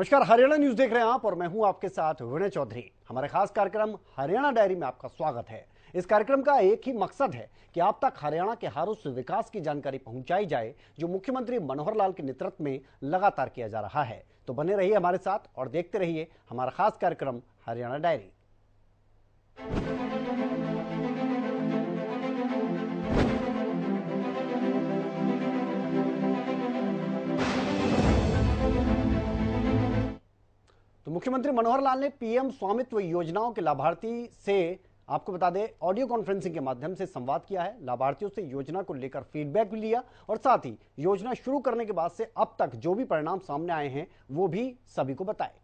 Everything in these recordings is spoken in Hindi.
नमस्कार, हरियाणा न्यूज देख रहे हैं आप और मैं हूं आपके साथ विनय चौधरी। हमारे खास कार्यक्रम हरियाणा डायरी में आपका स्वागत है। इस कार्यक्रम का एक ही मकसद है कि आप तक हरियाणा के हर उस विकास की जानकारी पहुंचाई जाए जो मुख्यमंत्री मनोहर लाल के नेतृत्व में लगातार किया जा रहा है। तो बने रहिए हमारे साथ और देखते रहिए हमारा खास कार्यक्रम हरियाणा डायरी। तो मुख्यमंत्री मनोहर लाल ने पीएम स्वामित्व योजनाओं के लाभार्थी से आपको बता दें ऑडियो कॉन्फ्रेंसिंग के माध्यम से संवाद किया है। लाभार्थियों से योजना को लेकर फीडबैक भी लिया और साथ ही योजना शुरू करने के बाद से अब तक जो भी परिणाम सामने आए हैं वो भी सभी को बताए।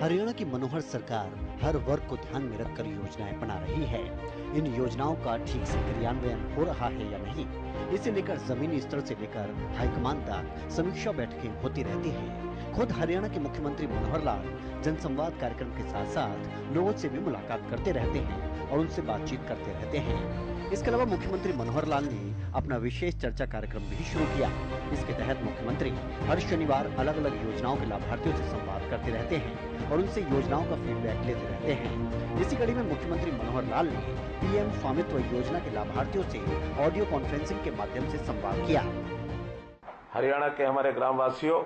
हरियाणा की मनोहर सरकार हर वर्ग को ध्यान में रखकर योजनाएं बना रही है। इन योजनाओं का ठीक से क्रियान्वयन हो रहा है या नहीं, इसे लेकर जमीनी स्तर से लेकर हाईकमान तक समीक्षा बैठकें होती रहती हैं। खुद हरियाणा के मुख्यमंत्री मनोहर लाल जनसंवाद कार्यक्रम के साथ साथ लोगों से भी मुलाकात करते रहते हैं और उनसे बातचीत करते रहते हैं। इसके अलावा मुख्यमंत्री मनोहर लाल ने अपना विशेष चर्चा कार्यक्रम भी शुरू किया। इसके तहत मुख्यमंत्री हर शनिवार अलग अलग योजनाओं के लाभार्थियों से संवाद करते रहते हैं और उनसे योजनाओं का फीडबैक लेते रहते हैं। इसी कड़ी में मुख्यमंत्री मनोहर लाल ने पीएम स्वामित्व योजना के लाभार्थियों से ऑडियो कॉन्फ्रेंसिंग के माध्यम से संवाद किया। हरियाणा के हमारे ग्रामवासियों,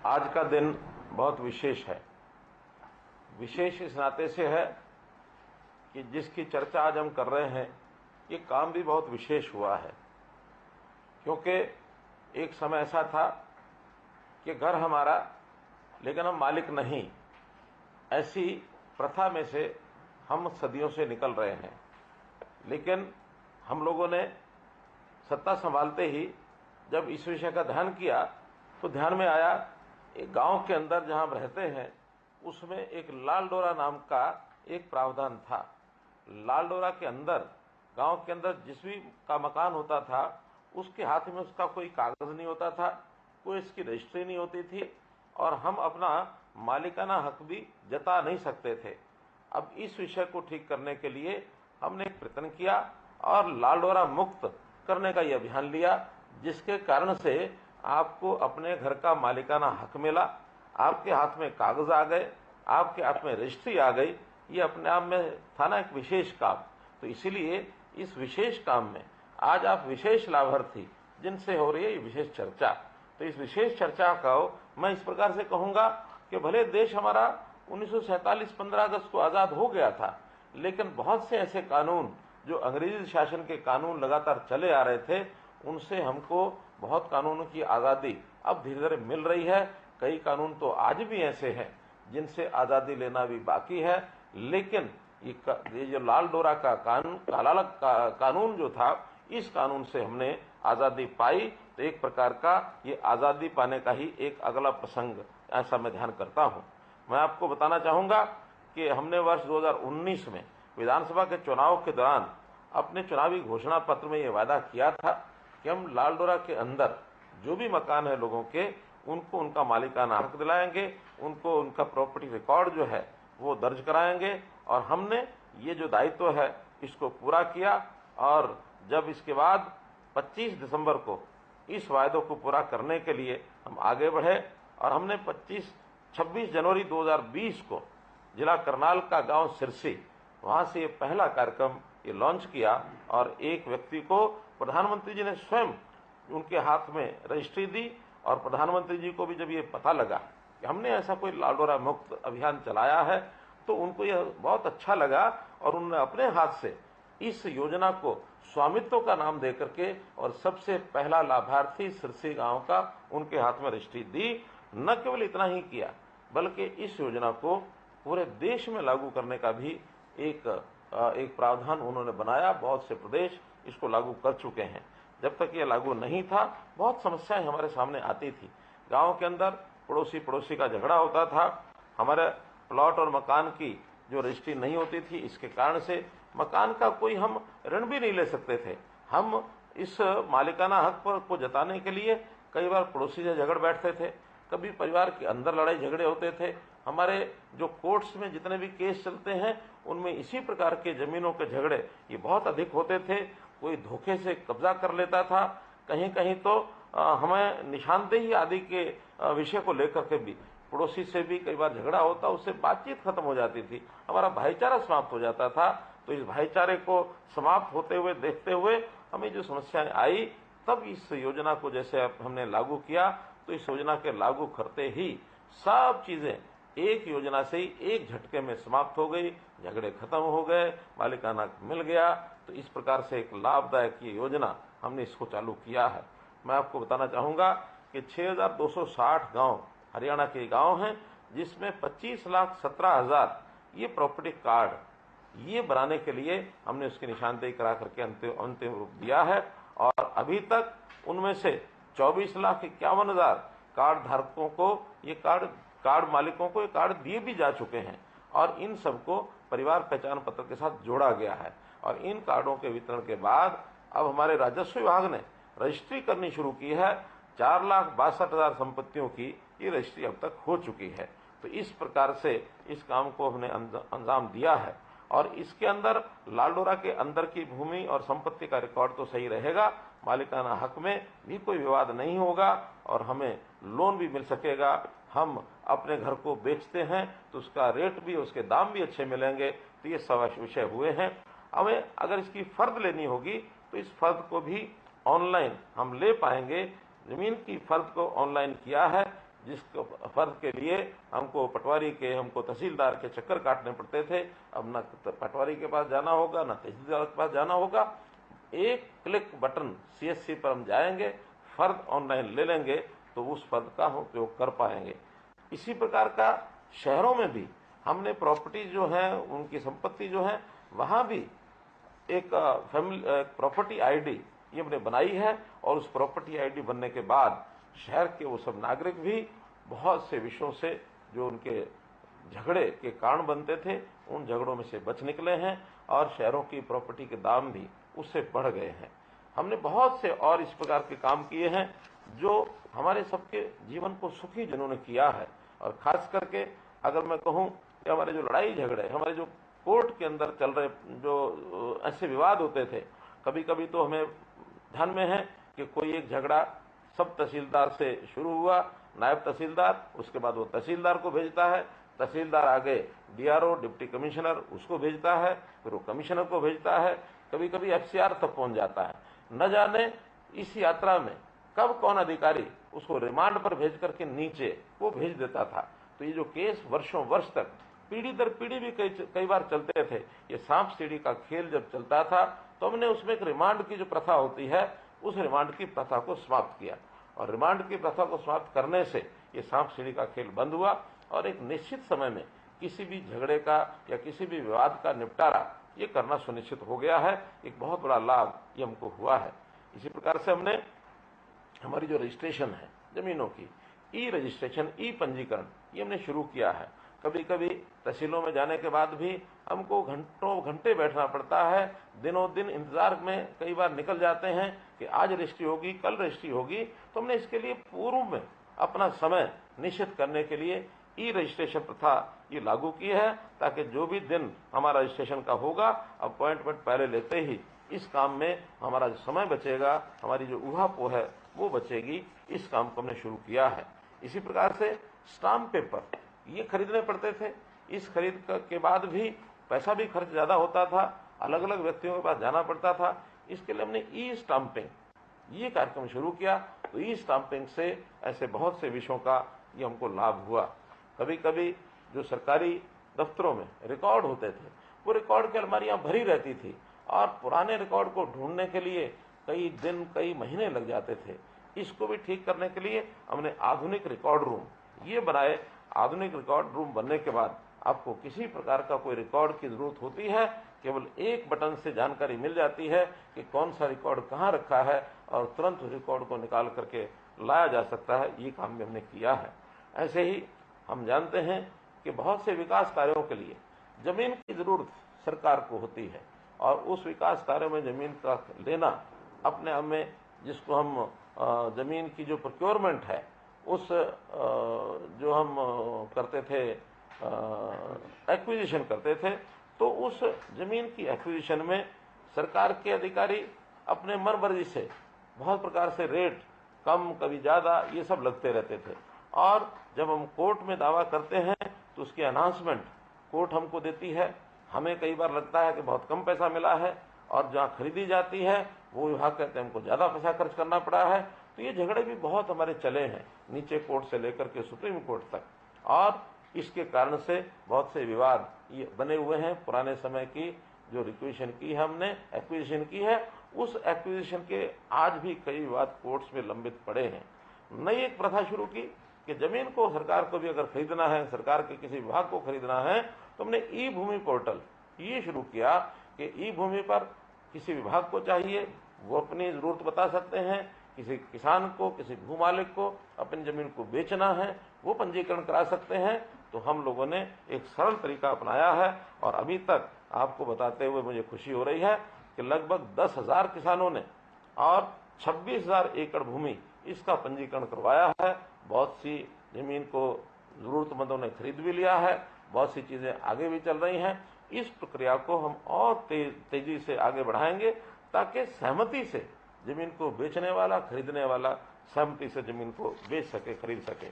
आज का दिन बहुत विशेष है। विशेष इस नाते से है कि जिसकी चर्चा आज हम कर रहे हैं ये काम भी बहुत विशेष हुआ है, क्योंकि एक समय ऐसा था कि घर हमारा लेकिन हम मालिक नहीं, ऐसी प्रथा में से हम सदियों से निकल रहे हैं। लेकिन हम लोगों ने सत्ता संभालते ही जब इस विषय का ध्यान किया तो ध्यान में आया एक गांव के अंदर जहां हम रहते हैं उसमें एक लाल डोरा नाम का एक प्रावधान था। लाल डोरा के अंदर गांव के अंदर जिस भी का मकान होता था उसके हाथ में उसका कोई कागज नहीं होता था, कोई इसकी रजिस्ट्री नहीं होती थी और हम अपना मालिकाना हक भी जता नहीं सकते थे। अब इस विषय को ठीक करने के लिए हमने एक प्रयत्न किया और लाल डोरा मुक्त करने का यह अभियान लिया, जिसके कारण से आपको अपने घर का मालिकाना हक मिला, आपके हाथ में कागज आ गए, आपके हाथ में रजिस्ट्री आ गई। ये अपने आप में था ना एक विशेष काम। तो इसीलिए इस विशेष काम में आज आप विशेष लाभार्थी जिनसे हो रही है ये विशेष चर्चा, तो इस विशेष चर्चा का मैं इस प्रकार से कहूंगा कि भले देश हमारा 1947 15 अगस्त को आजाद हो गया था, लेकिन बहुत से ऐसे कानून जो अंग्रेजी शासन के कानून लगातार चले आ रहे थे उनसे हमको बहुत कानूनों की आजादी अब धीरे धीरे मिल रही है। कई कानून तो आज भी ऐसे हैं जिनसे आजादी लेना भी बाकी है, लेकिन ये जो लाल डोरा का कानून जो था, इस कानून से हमने आजादी पाई। तो एक प्रकार का ये आजादी पाने का ही एक अगला प्रसंग ऐसा मैं ध्यान करता हूं। मैं आपको बताना चाहूंगा कि हमने वर्ष 2019 में विधानसभा के चुनाव के दौरान अपने चुनावी घोषणा पत्र में ये वादा किया था कि हम लाल डोरा के अंदर जो भी मकान है लोगों के उनको उनका मालिकाना हक दिलाएंगे, उनको उनका प्रॉपर्टी रिकॉर्ड जो है वो दर्ज कराएंगे। और हमने ये जो दायित्व है इसको पूरा किया और जब इसके बाद 25 दिसंबर को इस वायदे को पूरा करने के लिए हम आगे बढ़े और हमने 26 जनवरी 2020 को जिला करनाल का गांव सिरसी, वहां से ये पहला कार्यक्रम ये लॉन्च किया और एक व्यक्ति को प्रधानमंत्री जी ने स्वयं उनके हाथ में रजिस्ट्री दी और प्रधानमंत्री जी को भी जब ये पता लगा कि हमने ऐसा कोई लाल डोरा मुक्त अभियान चलाया है तो उनको यह बहुत अच्छा लगा और उन्होंने अपने हाथ से इस योजना को स्वामित्व का नाम देकर के और सबसे पहला लाभार्थी सिरसी गांव का उनके हाथ में रजिस्ट्री दी। न केवल इतना ही किया बल्कि इस योजना को पूरे देश में लागू करने का भी एक प्रावधान उन्होंने बनाया। बहुत से प्रदेश इसको लागू कर चुके हैं। जब तक ये लागू नहीं था बहुत समस्याएं हमारे सामने आती थी। गांव के अंदर पड़ोसी पड़ोसी का झगड़ा होता था, हमारे प्लॉट और मकान की जो रजिस्ट्री नहीं होती थी, इसके कारण से मकान का कोई हम ऋण भी नहीं ले सकते थे। हम इस मालिकाना हक पर को जताने के लिए कई बार पड़ोसी से झगड़ बैठते थे, कभी परिवार के अंदर लड़ाई झगड़े होते थे। हमारे जो कोर्ट्स में जितने भी केस चलते हैं उनमें इसी प्रकार के जमीनों के झगड़े ये बहुत अधिक होते थे। कोई धोखे से कब्जा कर लेता था, कहीं कहीं तो हमें निशानदेही आदि के विषय को लेकर के भी पड़ोसी से भी कई बार झगड़ा होता, उससे बातचीत खत्म हो जाती थी, हमारा भाईचारा समाप्त हो जाता था। तो इस भाईचारे को समाप्त होते हुए देखते हुए हमें जो समस्याएं आई, तब इस योजना को जैसे हमने लागू किया, तो इस योजना के लागू करते ही सब चीजें एक योजना से ही एक झटके में समाप्त हो गई, झगड़े खत्म हो गए, मालिकाना मिल गया। तो इस प्रकार से एक लाभदायक ये योजना हमने इसको चालू किया है। मैं आपको बताना चाहूंगा कि 6,260 गांव हरियाणा के गांव हैं, जिसमें 25,17,000 ये प्रॉपर्टी कार्ड ये बनाने के लिए हमने उसकी निशानदेही करा करके अंतिम रूप दिया है। और अभी तक उनमें से 24,51,000 कार्ड धारकों को ये कार्ड मालिकों को ये कार्ड दिए भी जा चुके हैं, और इन सबको परिवार पहचान पत्र के साथ जोड़ा गया है। और इन कार्डों के वितरण के बाद अब हमारे राजस्व विभाग ने रजिस्ट्री करनी शुरू की है। 4,62,000 संपत्तियों की ये रजिस्ट्री अब तक हो चुकी है। तो इस प्रकार से इस काम को हमने अंजाम दिया है। और इसके अंदर लालडोरा के अंदर की भूमि और संपत्ति का रिकॉर्ड तो सही रहेगा, मालिकाना हक में भी कोई विवाद नहीं होगा, और हमें लोन भी मिल सकेगा। हम अपने घर को बेचते हैं तो उसका रेट भी, उसके दाम भी अच्छे मिलेंगे। तो ये सब विषय हुए हैं। हमें अगर इसकी फर्द लेनी होगी तो इस फर्द को भी ऑनलाइन हम ले पाएंगे। जमीन की फर्द को ऑनलाइन किया है, जिसको फर्द के लिए हमको पटवारी के, हमको तहसीलदार के चक्कर काटने पड़ते थे। अब न पटवारी के पास जाना होगा, न तहसीलदार के पास जाना होगा। एक क्लिक बटन CSC पर हम जाएंगे, फर्द ऑनलाइन ले लेंगे, तो उस फर्द का हम उपयोग कर पाएंगे। इसी प्रकार का शहरों में भी हमने प्रॉपर्टी जो है, उनकी संपत्ति जो है, वहां भी एक प्रॉपर्टी ID ये हमने बनाई है। और उस प्रॉपर्टी ID बनने के बाद शहर के वो सब नागरिक भी बहुत से विषयों से जो उनके झगड़े के कारण बनते थे, उन झगड़ों में से बच निकले हैं, और शहरों की प्रॉपर्टी के दाम भी उससे बढ़ गए हैं। हमने बहुत से और इस प्रकार के काम किए हैं जो हमारे सबके जीवन को सुखी जिन्होंने किया है। और खास करके अगर मैं कहूँ कि हमारे जो लड़ाई झगड़े, हमारे जो कोर्ट के अंदर चल रहे जो ऐसे विवाद होते थे, कभी कभी तो हमें ध्यान में है कि कोई एक झगड़ा सब तहसीलदार से शुरू हुआ, नायब तहसीलदार, उसके बाद वो तहसीलदार को भेजता है, तहसीलदार आगे DRO डिप्टी कमिश्नर उसको भेजता है, फिर वो कमिश्नर को भेजता है, कभी कभी FCR तक पहुंच जाता है। न जाने इस यात्रा में कब कौन अधिकारी उसको रिमांड पर भेज करके नीचे वो भेज देता था। तो ये जो केस वर्षों वर्ष तक पीढ़ी दर पीढ़ी भी कई बार चलते थे। ये सांप सीढ़ी का खेल जब चलता था तो हमने उसमें एक रिमांड की जो प्रथा होती है, उस रिमांड की प्रथा को समाप्त किया। और रिमांड की प्रथा को समाप्त करने से ये सांप सीढ़ी का खेल बंद हुआ, और एक निश्चित समय में किसी भी झगड़े का या किसी भी विवाद का निपटारा ये करना सुनिश्चित हो गया है। एक बहुत बड़ा लाभ ये हमको हुआ है। इसी प्रकार से हमने हमारी जो रजिस्ट्रेशन है जमीनों की, ई-रजिस्ट्रेशन, ई-पंजीकरण, ये हमने शुरू किया है। कभी कभी तहसीलों में जाने के बाद भी हमको घंटों घंटे बैठना पड़ता है, दिनों दिन इंतजार में कई बार निकल जाते हैं कि आज रजिस्ट्री होगी, कल रजिस्ट्री होगी। तो हमने इसके लिए पूर्व में अपना समय निश्चित करने के लिए ई-रजिस्ट्रेशन प्रथा ये लागू की है, ताकि जो भी दिन हमारा रजिस्ट्रेशन का होगा, अपॉइंटमेंट पहले लेते ही इस काम में हमारा जो समय बचेगा, हमारी जो ऊहापोह है वो बचेगी। इस काम को हमने शुरू किया है। इसी प्रकार से स्टाम्प पेपर ये खरीदने पड़ते थे, इस खरीद के बाद भी पैसा भी खर्च ज्यादा होता था, अलग अलग व्यक्तियों के पास जाना पड़ता था। इसके लिए हमने ई-स्टाम्पिंग ये कार्यक्रम शुरू किया। तो ई-स्टाम्पिंग से ऐसे बहुत से विषयों का ये हमको लाभ हुआ। कभी कभी जो सरकारी दफ्तरों में रिकॉर्ड होते थे, वो रिकॉर्ड की अलमारियां भरी रहती थी, और पुराने रिकॉर्ड को ढूंढने के लिए कई दिन कई महीने लग जाते थे। इसको भी ठीक करने के लिए हमने आधुनिक रिकॉर्ड रूम ये बनाए। आधुनिक रिकॉर्ड रूम बनने के बाद आपको किसी प्रकार का कोई रिकॉर्ड की जरूरत होती है, केवल एक बटन से जानकारी मिल जाती है कि कौन सा रिकॉर्ड कहाँ रखा है, और तुरंत रिकॉर्ड को निकाल करके लाया जा सकता है, ये काम भी हमने किया है। ऐसे ही हम जानते हैं कि बहुत से विकास कार्यों के लिए जमीन की जरूरत सरकार को होती है और उस विकास कार्यों में जमीन का लेना अपने आप में, जिसको हम जमीन की जो प्रोक्योरमेंट है उस जो हम करते थे, एक्विजिशन करते थे, तो उस जमीन की एक्विजिशन में सरकार के अधिकारी अपने मनमर्जी से बहुत प्रकार से रेट कम कभी ज्यादा ये सब लगते रहते थे। और जब हम कोर्ट में दावा करते हैं तो उसकी अनाउंसमेंट कोर्ट हमको देती है। हमें कई बार लगता है कि बहुत कम पैसा मिला है और जहां खरीदी जाती है वो विभाग कहते हैं हमको ज्यादा पैसा खर्च करना पड़ा है। तो ये झगड़े भी बहुत हमारे चले हैं, नीचे कोर्ट से लेकर के सुप्रीम कोर्ट तक, और इसके कारण से बहुत से विवाद ये बने हुए हैं। पुराने समय की जो रिक्वेजिशन की है हमने, एक्विजिशन की है, उस एक्विजिशन के आज भी कई विवाद कोर्ट्स में लंबित पड़े हैं। नई एक प्रथा शुरू की कि जमीन को सरकार को भी अगर खरीदना है, सरकार के किसी विभाग को खरीदना है, तो हमने ई भूमि पोर्टल ये शुरू किया कि ई भूमि पर किसी विभाग को चाहिए वो अपनी जरूरत बता सकते हैं, किसी किसान को, किसी भू मालिक को अपनी जमीन को बेचना है वो पंजीकरण करा सकते हैं। तो हम लोगों ने एक सरल तरीका अपनाया है और अभी तक आपको बताते हुए मुझे खुशी हो रही है कि लगभग 10,000 किसानों ने और 26,000 एकड़ भूमि इसका पंजीकरण करवाया है। बहुत सी जमीन को जरूरतमंदों ने खरीद भी लिया है, बहुत सी चीजें आगे भी चल रही हैं। इस प्रक्रिया को हम और तेजी से आगे बढ़ाएंगे ताकि सहमति से जमीन को बेचने वाला, खरीदने वाला सहमति से जमीन को बेच सके, खरीद सके।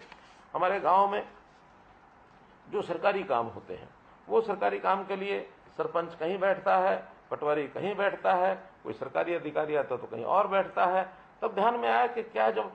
हमारे गांव में जो सरकारी काम होते हैं वो सरकारी काम के लिए सरपंच कहीं बैठता है, पटवारी कहीं बैठता है, कोई सरकारी अधिकारी आता तो कहीं और बैठता है। तब ध्यान में आया कि क्या जब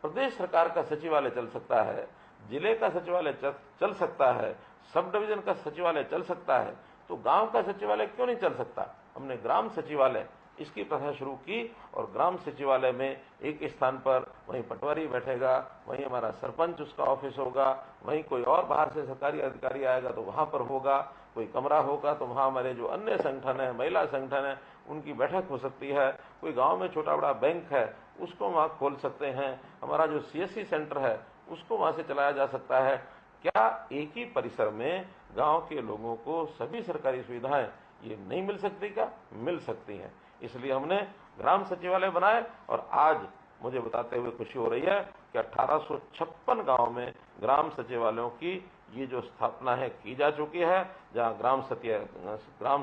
प्रदेश सरकार का सचिवालय चल सकता है, जिले का सचिवालय चल सकता है, सब डिवीजन का सचिवालय चल सकता है, तो गांव का सचिवालय क्यों नहीं चल सकता। हमने ग्राम सचिवालय इसकी प्रथा शुरू की और ग्राम सचिवालय में एक स्थान पर वहीं पटवारी बैठेगा, वहीं हमारा सरपंच उसका ऑफिस होगा, वहीं कोई और बाहर से सरकारी अधिकारी आएगा तो वहां पर होगा, कोई कमरा होगा तो वहां हमारे जो अन्य संगठन है, महिला संगठन है, उनकी बैठक हो सकती है। कोई गांव में छोटा बड़ा बैंक है उसको वहां खोल सकते हैं, हमारा जो CSC सेंटर है उसको वहां से चलाया जा सकता है। क्या एक ही परिसर में गांव के लोगों को सभी सरकारी सुविधाएं ये नहीं मिल सकती? क्या मिल सकती हैं। इसलिए हमने ग्राम सचिवालय बनाए और आज मुझे बताते हुए खुशी हो रही है कि 1856 गांव में ग्राम सचिवालयों की ये जो स्थापना है की जा चुकी है, जहां ग्राम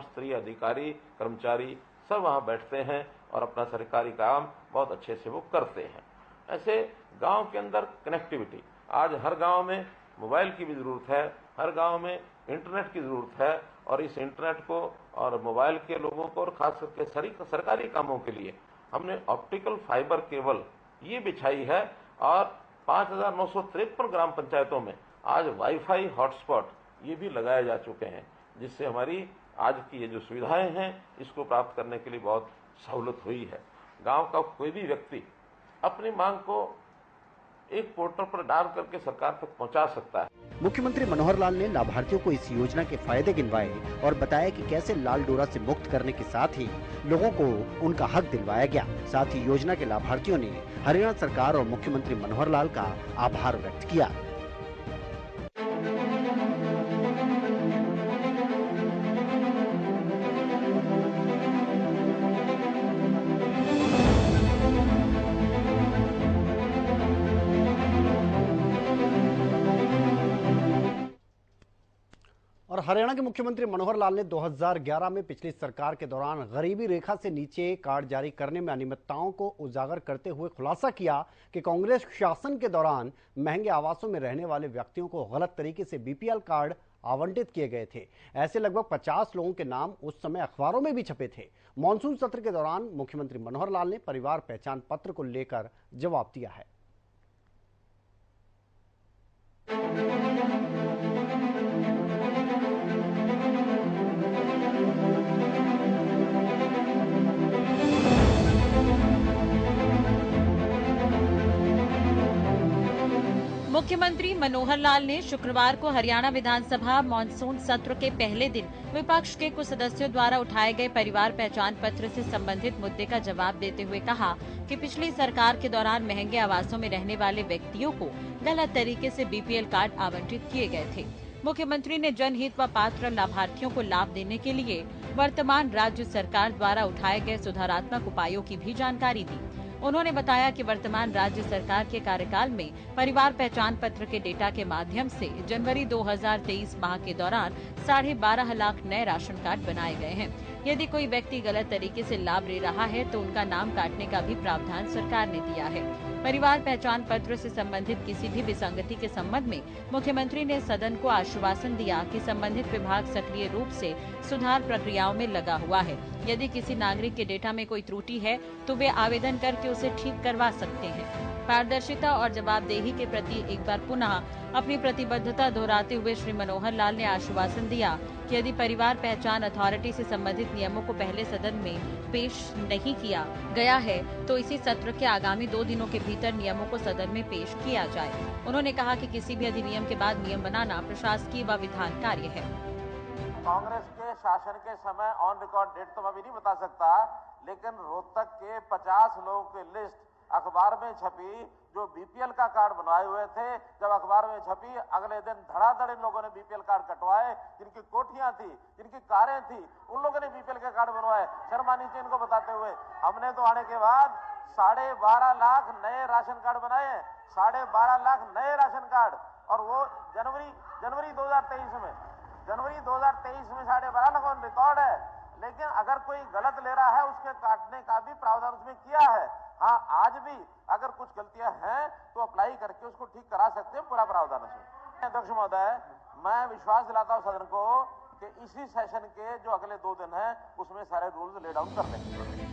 स्तरीय अधिकारी, कर्मचारी सब वहां बैठते हैं और अपना सरकारी काम बहुत अच्छे से वो करते हैं। ऐसे गांव के अंदर कनेक्टिविटी, आज हर गांव में मोबाइल की भी जरूरत है, हर गांव में इंटरनेट की जरूरत है, और इस इंटरनेट को और मोबाइल के लोगों को और खास करके सरकारी कामों के लिए हमने ऑप्टिकल फाइबर केबल ये बिछाई है और 5,953 ग्राम पंचायतों में आज वाईफाई हॉटस्पॉट ये भी लगाए जा चुके हैं, जिससे हमारी आज की ये जो सुविधाएं हैं इसको प्राप्त करने के लिए बहुत सहूलत हुई है। गांव का कोई भी व्यक्ति अपनी मांग को एक पोर्टल पर डाल करके सरकार तक पहुंचा सकता है। मुख्यमंत्री मनोहर लाल ने लाभार्थियों को इस योजना के फायदे गिनवाए और बताया कि कैसे लाल डोरा से मुक्त करने के साथ ही लोगों को उनका हक दिलवाया गया। साथ ही योजना के लाभार्थियों ने हरियाणा सरकार और मुख्यमंत्री मनोहर लाल का आभार व्यक्त किया। और हरियाणा के मुख्यमंत्री मनोहर लाल ने 2011 में पिछली सरकार के दौरान गरीबी रेखा से नीचे कार्ड जारी करने में अनियमितताओं को उजागर करते हुए खुलासा किया कि कांग्रेस शासन के दौरान महंगे आवासों में रहने वाले व्यक्तियों को गलत तरीके से BPL कार्ड आवंटित किए गए थे। ऐसे लगभग 50 लोगों के नाम उस समय अखबारों में भी छपे थे। मानसून सत्र के दौरान मुख्यमंत्री मनोहर लाल ने परिवार पहचान पत्र को लेकर जवाब दिया है। मुख्यमंत्री मनोहर लाल ने शुक्रवार को हरियाणा विधानसभा मानसून सत्र के पहले दिन विपक्ष के कुछ सदस्यों द्वारा उठाए गए परिवार पहचान पत्र से संबंधित मुद्दे का जवाब देते हुए कहा कि पिछली सरकार के दौरान महंगे आवासों में रहने वाले व्यक्तियों को गलत तरीके से बीपीएल कार्ड आवंटित किए गए थे। मुख्यमंत्री ने जनहित व पात्र लाभार्थियों को लाभ देने के लिए वर्तमान राज्य सरकार द्वारा उठाए गए सुधारात्मक उपायों की भी जानकारी दी। उन्होंने बताया कि वर्तमान राज्य सरकार के कार्यकाल में परिवार पहचान पत्र के डेटा के माध्यम से जनवरी 2023 माह के दौरान 12.5 लाख नए राशन कार्ड बनाए गए हैं। यदि कोई व्यक्ति गलत तरीके से लाभ ले रहा है तो उनका नाम काटने का भी प्रावधान सरकार ने दिया है। परिवार पहचान पत्र से संबंधित किसी भी विसंगति के संबंध में मुख्यमंत्री ने सदन को आश्वासन दिया कि संबंधित विभाग सक्रिय रूप से सुधार प्रक्रियाओं में लगा हुआ है। यदि किसी नागरिक के डेटा में कोई त्रुटि है तो वे आवेदन करके उसे ठीक करवा सकते हैं। पारदर्शिता और जवाबदेही के प्रति एक बार पुनः अपनी प्रतिबद्धता दोहराते हुए श्री मनोहर लाल ने आश्वासन दिया कि यदि परिवार पहचान अथॉरिटी से संबंधित नियमों को पहले सदन में पेश नहीं किया गया है तो इसी सत्र के आगामी 2 दिनों के भीतर नियमों को सदन में पेश किया जाए। उन्होंने कहा कि किसी भी अधिनियम के बाद नियम बनाना प्रशासकीय व विधान कार्य है। कांग्रेस के शासन के समय ऑन रिकॉर्ड डेट तो मैं अभी नहीं बता सकता, लेकिन रोहतक के 50 लोगों की लिस्ट अखबार में छपी जो बीपीएल का कार्ड बनवाए हुए थे। जब अखबार में छपी अगले दिन धड़ाधड़ इन लोगों ने बीपीएल कार्ड कटवाए। जिनकी कोठियां थी, जिनकी कारें थी, उन लोगों ने बीपीएल के कार्ड बनवाए। शर्मा नीचे इनको बताते हुए हमने तो आने के बाद 12.5 लाख नए राशन कार्ड बनाए। 12.5 लाख नए राशन कार्ड, और वो जनवरी 2023 में 12.5 लाख ऑन रिकॉर्ड है। लेकिन अगर कोई गलत ले रहा है उसके काटने का भी प्रावधान उसमें किया है। हाँ, आज भी अगर कुछ गलतियां हैं तो अप्लाई करके उसको ठीक करा सकते हैं, पूरा प्रावधान उसमें। अध्यक्ष महोदय, मैं विश्वास दिलाता हूं सदन को कि इसी सेशन के जो अगले 2 दिन हैं उसमें सारे रूल्स ले डाउन कर देंगे।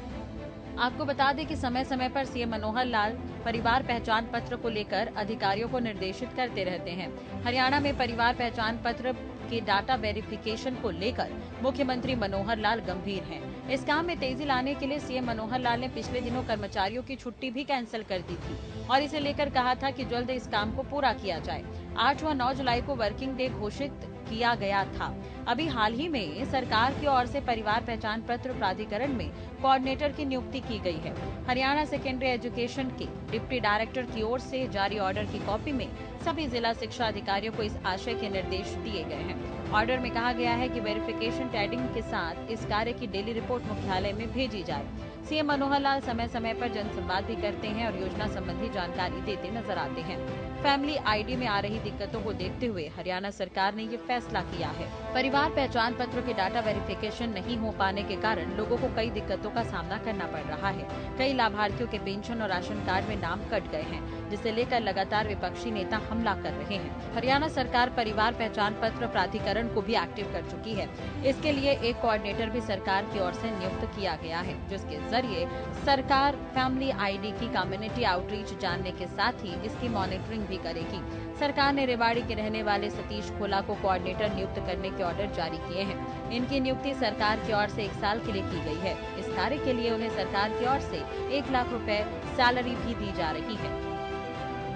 आपको बता दें कि समय समय पर सीएम मनोहर लाल परिवार पहचान पत्र को लेकर अधिकारियों को निर्देशित करते रहते हैं। हरियाणा में परिवार पहचान पत्र के डाटा वेरिफिकेशन को लेकर मुख्यमंत्री मनोहर लाल गंभीर हैं। इस काम में तेजी लाने के लिए सीएम मनोहर लाल ने पिछले दिनों कर्मचारियों की छुट्टी भी कैंसिल कर दी थी और इसे लेकर कहा था कि जल्द इस काम को पूरा किया जाए। 8 व 9 जुलाई को वर्किंग डे घोषित किया गया था। अभी हाल ही में सरकार की ओर से परिवार पहचान पत्र प्राधिकरण में कोऑर्डिनेटर की नियुक्ति की गई है। हरियाणा सेकेंडरी एजुकेशन के डिप्टी डायरेक्टर की ओर से जारी ऑर्डर की कॉपी में सभी जिला शिक्षा अधिकारियों को इस आशय के निर्देश दिए गए हैं। ऑर्डर में कहा गया है कि वेरिफिकेशन टैगिंग के साथ इस कार्य की डेली रिपोर्ट मुख्यालय में भेजी जाए। सीएम मनोहर लाल समय समय पर जनसंवाद भी करते हैं और योजना संबंधी जानकारी देते नजर आते हैं। फैमिली आईडी में आ रही दिक्कतों को देखते हुए हरियाणा सरकार ने ये फैसला किया है। परिवार पहचान पत्र के डाटा वेरिफिकेशन नहीं हो पाने के कारण लोगों को कई दिक्कतों का सामना करना पड़ रहा है। कई लाभार्थियों के पेंशन और राशन कार्ड में नाम कट गए हैं, जिसे लेकर लगातार विपक्षी नेता हमला कर रहे हैं। हरियाणा सरकार परिवार पहचान पत्र प्राधिकरण को भी एक्टिव कर चुकी है। इसके लिए एक कोऑर्डिनेटर भी सरकार की ओर से नियुक्त किया गया है, जिसके जरिए सरकार फैमिली आईडी की कम्युनिटी आउटरीच जानने के साथ ही इसकी मॉनिटरिंग भी करेगी। सरकार ने रेवाड़ी के रहने वाले सतीश खोला को कोऑर्डिनेटर नियुक्त करने के ऑर्डर जारी किए हैं। इनकी नियुक्ति सरकार की ओर से 1 साल के लिए की गई है। इस कार्य के लिए उन्हें सरकार की ओर से 1 लाख रुपए सैलरी भी दी जा रही है।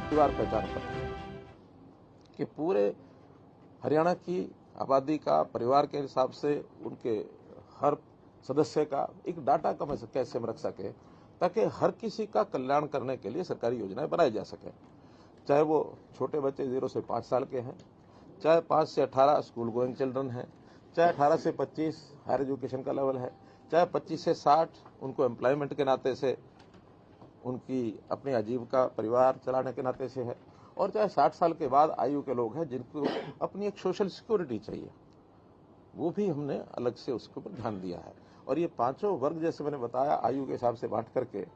परिवार पहचान पत्र कि पूरे हरियाणा की आबादी का परिवार के हिसाब से उनके हर सदस्य का एक डाटा कैसे हम रख सके ताकि हर किसी का कल्याण करने के लिए सरकारी योजनाएं बनाई जा सके। चाहे वो छोटे बच्चे 0 से 5 साल के हैं, चाहे 5 से 18 स्कूल गोइंग चिल्ड्रन हैं, चाहे 18 से 25 हायर एजुकेशन का लेवल है, चाहे 25 से 60 उनको एम्प्लॉयमेंट के नाते से उनकी अपनी आजीविका परिवार चलाने के नाते से है, और चाहे 60 साल के बाद आयु के लोग हैं जिनको अपनी एक सोशल सिक्योरिटी चाहिए, वो भी हमने अलग से उसके ऊपर ध्यान दिया है। और ये 5 वर्ग जैसे मैंने बताया आयु के हिसाब से बांट करके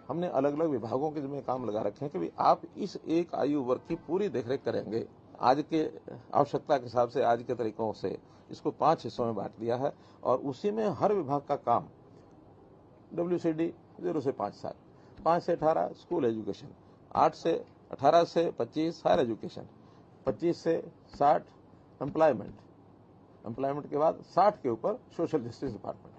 हमने अलग अलग विभागों के जिम्मे काम लगा रखे हैं कि भाई आप इस एक आयु वर्ग की पूरी देखरेख करेंगे। आज के आवश्यकता के हिसाब से आज के तरीकों से इसको 5 हिस्सों में बांट दिया है और उसी में हर विभाग का काम WCD 0 से 5 साल, 5 से 18 स्कूल एजुकेशन, 18 से 25 हायर एजुकेशन, 25 से 60 एम्प्लॉयमेंट के बाद 60 के ऊपर सोशल जस्टिस डिपार्टमेंट।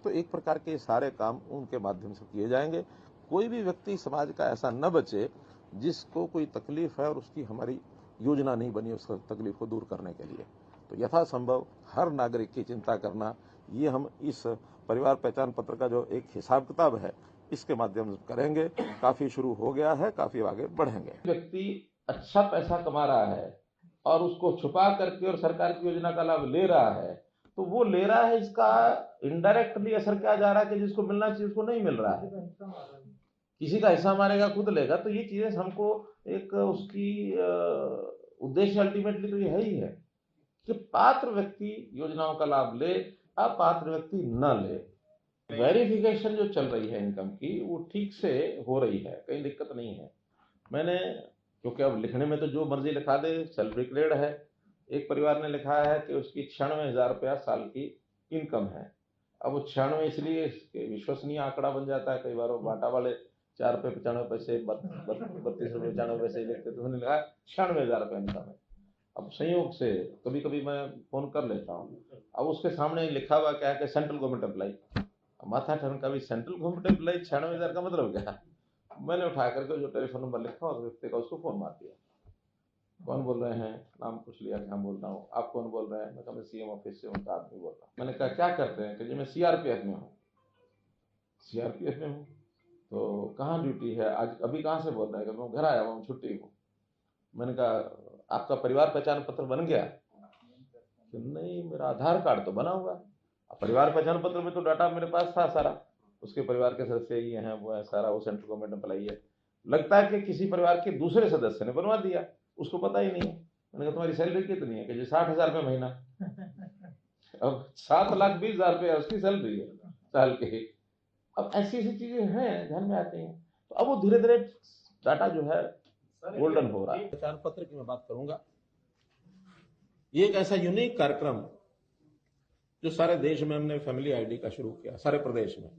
तो एक प्रकार के सारे काम उनके माध्यम से किए जाएंगे। कोई भी व्यक्ति समाज का ऐसा न बचे जिसको कोई तकलीफ है और उसकी हमारी योजना नहीं बनी उस तकलीफ को दूर करने के लिए। तो यथासंभव हर नागरिक की चिंता करना, ये हम इस परिवार पहचान पत्र का जो एक हिसाब किताब है इसके माध्यम से करेंगे। काफी शुरू हो गया है, काफी आगे बढ़ेंगे। व्यक्ति अच्छा पैसा कमा रहा है और उसको छुपा करके और सरकार की योजना का लाभ ले रहा है, तो वो ले रहा है, इसका इनडायरेक्टली असर क्या जा रहा है कि जिसको मिलना चाहिए उसको नहीं मिल रहा है। किसी का हिस्सा मारेगा खुद लेगा। तो ये चीजें हमको एक उसकी उद्देश्य अल्टीमेटली तो ये है ही है कि पात्र व्यक्ति योजनाओं का लाभ ले, अपात्र व्यक्ति न ले। वेरिफिकेशन जो चल रही है इनकम की वो ठीक से हो रही है, कहीं दिक्कत नहीं है। मैंने, क्योंकि अब लिखने में तो जो मर्जी लिखा दे, सेल्फ डिक्लेयर्ड है। एक परिवार ने लिखा है कि उसकी 96,000 रुपया साल की इनकम है। अब वो 96 इसलिए विश्वसनीय आंकड़ा बन जाता है। कई बार वो बाटा वाले 4 रुपये 95 पैसे 32 रुपये 95 पैसे लिखते, तो उन्होंने लिखा 96,000 रुपये इनकम है। अब संयोग से कभी कभी मैं फोन कर लेता हूँ, अब उसके सामने लिखा हुआ क्या है कि सेंट्रल गवर्नमेंट एम्प्लॉय। माथा ठनका भी सेंट्रल गवर्नमेंट एम्प्लॉय 96,000 का मतलब क्या? मैंने उठा करके जो टेलीफोन नंबर लिखा उस व्यक्ति का उसको फोन मार दिया। कौन बोल रहे हैं? नाम पूछ लिया कि हम बोल रहा हूँ। आप कौन बोल रहे हैं? मैं कहा मैं सीएम ऑफिस से उनका आदमी बोल रहा हूँ। मैंने कहा क्या करते हैं? कि जी मैं सीआरपीएफ में हूँ। सीआरपीएफ में हूँ तो कहाँ ड्यूटी है आज? अभी कहाँ से बोल रहे हैं? कि मैं घर आया हुआ हूँ, छुट्टी हूँ। मैंने कहा आपका परिवार पहचान पत्र बन गया? कि नहीं, मेरा आधार कार्ड तो बना हुआ है। परिवार पहचान पत्र में तो डाटा मेरे पास था सारा, उसके परिवार के सदस्य ये हैं, वो है, सारा वो सेंट्रल गवर्नमेंट एम्प्लॉई है। लगता है कि किसी परिवार के दूसरे सदस्य ने बनवा दिया, उसको पता ही नहीं है। मैंने कहा तुम्हारी सैलरी कितनी है? कि जी 60,000 रुपये महीना। अब 7,20,000 रुपये उसकी सैलरी है साल की। अब ऐसी ऐसी चीजें हैं ध्यान में आती हैं। तो अब वो धीरे धीरे डाटा जो है गोल्डन हो रहा है। पहचान पत्र की मैं बात करूंगा, ये एक ऐसा यूनिक कार्यक्रम जो सारे देश में हमने फैमिली आईडी का शुरू किया, सारे प्रदेश में।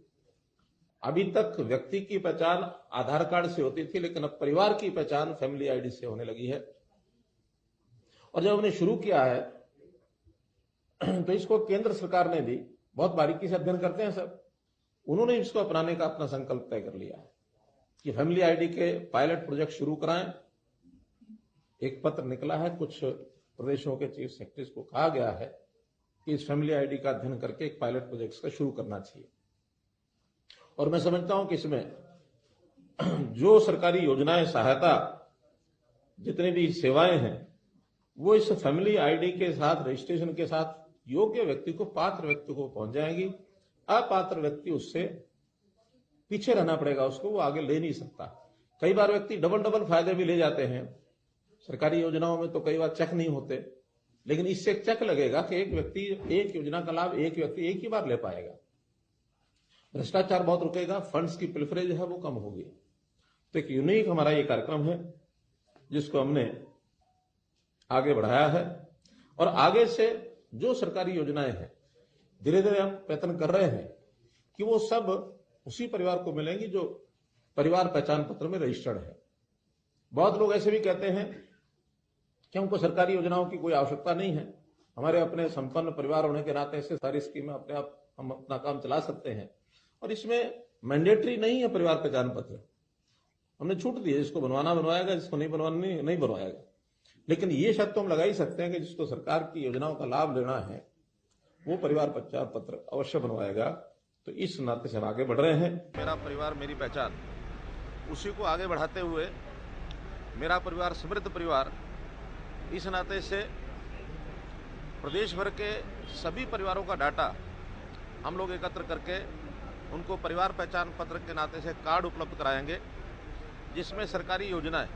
अभी तक व्यक्ति की पहचान आधार कार्ड से होती थी, लेकिन अब परिवार की पहचान फैमिली आईडी से होने लगी है। और जब हमने शुरू किया है तो इसको केंद्र सरकार ने भी बहुत बारीकी से अध्ययन करते हैं सब, उन्होंने इसको अपनाने का अपना संकल्प तय कर लिया है कि फैमिली आईडी के पायलट प्रोजेक्ट शुरू कराएं। एक पत्र निकला है, कुछ प्रदेशों के चीफ सेक्रेटरीज को कहा गया है कि इस फैमिली आईडी का अध्ययन करके एक पायलट प्रोजेक्ट का शुरू करना चाहिए। और मैं समझता हूं कि इसमें जो सरकारी योजनाएं, सहायता, जितनी भी सेवाएं हैं, वो इस फैमिली आईडी के साथ, रजिस्ट्रेशन के साथ योग्य व्यक्ति को, पात्र व्यक्ति को पहुंच जाएंगी। अपात्र व्यक्ति उससे पीछे रहना पड़ेगा, उसको वो आगे ले नहीं सकता। कई बार व्यक्ति डबल फायदे भी ले जाते हैं। सरकारी योजनाओं में तो कई बार चेक नहीं होते, लेकिन इससे एक चेक लगेगा कि एक व्यक्ति एक योजना का लाभ एक व्यक्ति एक ही बार ले पाएगा। भ्रष्टाचार बहुत रुकेगा, फंड्स की प्रिफरेंस है वो कम होगी। तो एक यूनिक हमारा ये कार्यक्रम है जिसको हमने आगे बढ़ाया है। और आगे से जो सरकारी योजनाएं हैं धीरे धीरे हम प्रयत्न कर रहे हैं कि वो सब उसी परिवार को मिलेंगी जो परिवार पहचान पत्र में रजिस्टर्ड है। बहुत लोग ऐसे भी कहते हैं कि हमको सरकारी योजनाओं की कोई आवश्यकता नहीं है, हमारे अपने संपन्न परिवार होने के नाते ऐसे सारी स्कीमें अपने आप हम अपना काम चला सकते हैं। और इसमें मैंडेटरी नहीं है परिवार पहचान पत्र, हमने छूट दी है, जिसको बनवाना बनवाएगा, जिसको नहीं बनवाना नहीं बनवाएगा। लेकिन ये शर्त तो हम लगा ही सकते हैं कि जिसको सरकार की योजनाओं का लाभ लेना है वो परिवार पहचान पत्र अवश्य बनवाएगा। तो इस नाते से हम आगे बढ़ रहे हैं। मेरा परिवार मेरी पहचान, उसी को आगे बढ़ाते हुए मेरा परिवार समृद्ध परिवार, इस नाते से प्रदेश भर के सभी परिवारों का डाटा हम लोग एकत्र करके उनको परिवार पहचान पत्र के नाते से कार्ड उपलब्ध कराएंगे, जिसमें सरकारी योजनाएं,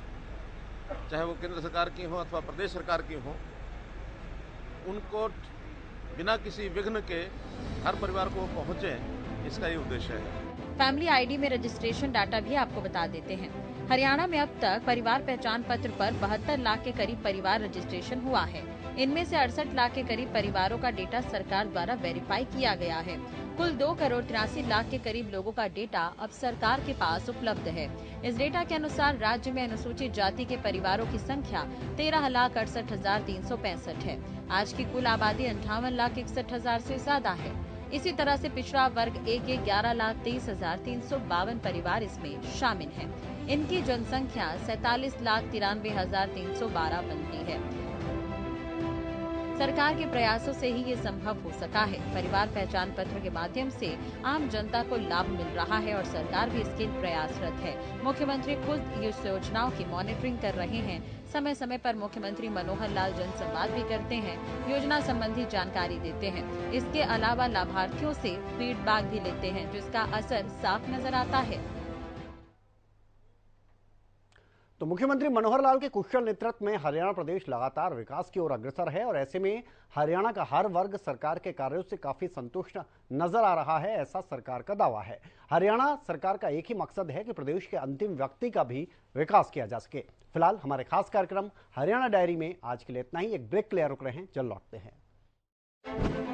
चाहे वो केंद्र सरकार की हो अथवा प्रदेश सरकार की हो, उनको बिना किसी विघ्न के हर परिवार को पहुंचे, इसका ये उद्देश्य है। फैमिली आईडी में रजिस्ट्रेशन डाटा भी आपको बता देते हैं। हरियाणा में अब तक परिवार पहचान पत्र पर 72 लाख के करीब परिवार रजिस्ट्रेशन हुआ है। इनमें से 68 लाख के करीब परिवारों का डेटा सरकार द्वारा वेरीफाई किया गया है। कुल 2,83,00,000 के करीब लोगों का डेटा अब सरकार के पास उपलब्ध है। इस डेटा के अनुसार राज्य में अनुसूचित जाति के परिवारों की संख्या 13,68,365 है। आज की कुल आबादी 58,61,000 से ज्यादा है। इसी तरह से पिछड़ा वर्ग ए के 11,23,352 परिवार इसमें शामिल हैं। इनकी जनसंख्या 47,93,312 बनती है। सरकार के प्रयासों से ही ये संभव हो सका है। परिवार पहचान पत्र के माध्यम से आम जनता को लाभ मिल रहा है और सरकार भी इसके प्रयासरत है। मुख्यमंत्री खुद इस योजनाओं की मॉनिटरिंग कर रहे हैं। समय समय पर मुख्यमंत्री मनोहर लाल जनसंवाद भी करते हैं, योजना संबंधी जानकारी देते हैं। इसके अलावा लाभार्थियों से फीडबैक भी लेते हैं, जिसका असर साफ नजर आता है। तो मुख्यमंत्री मनोहर लाल के कुशल नेतृत्व में हरियाणा प्रदेश लगातार विकास की ओर अग्रसर है और ऐसे में हरियाणा का हर वर्ग सरकार के कार्यों से काफी संतुष्ट नजर आ रहा है, ऐसा सरकार का दावा है। हरियाणा सरकार का एक ही मकसद है कि प्रदेश के अंतिम व्यक्ति का भी विकास किया जा सके। फिलहाल हमारे खास कार्यक्रम हरियाणा डायरी में आज के लिए इतना ही। एक ब्रेक के लिए रुक रहे हैं, जल्द लौटते हैं।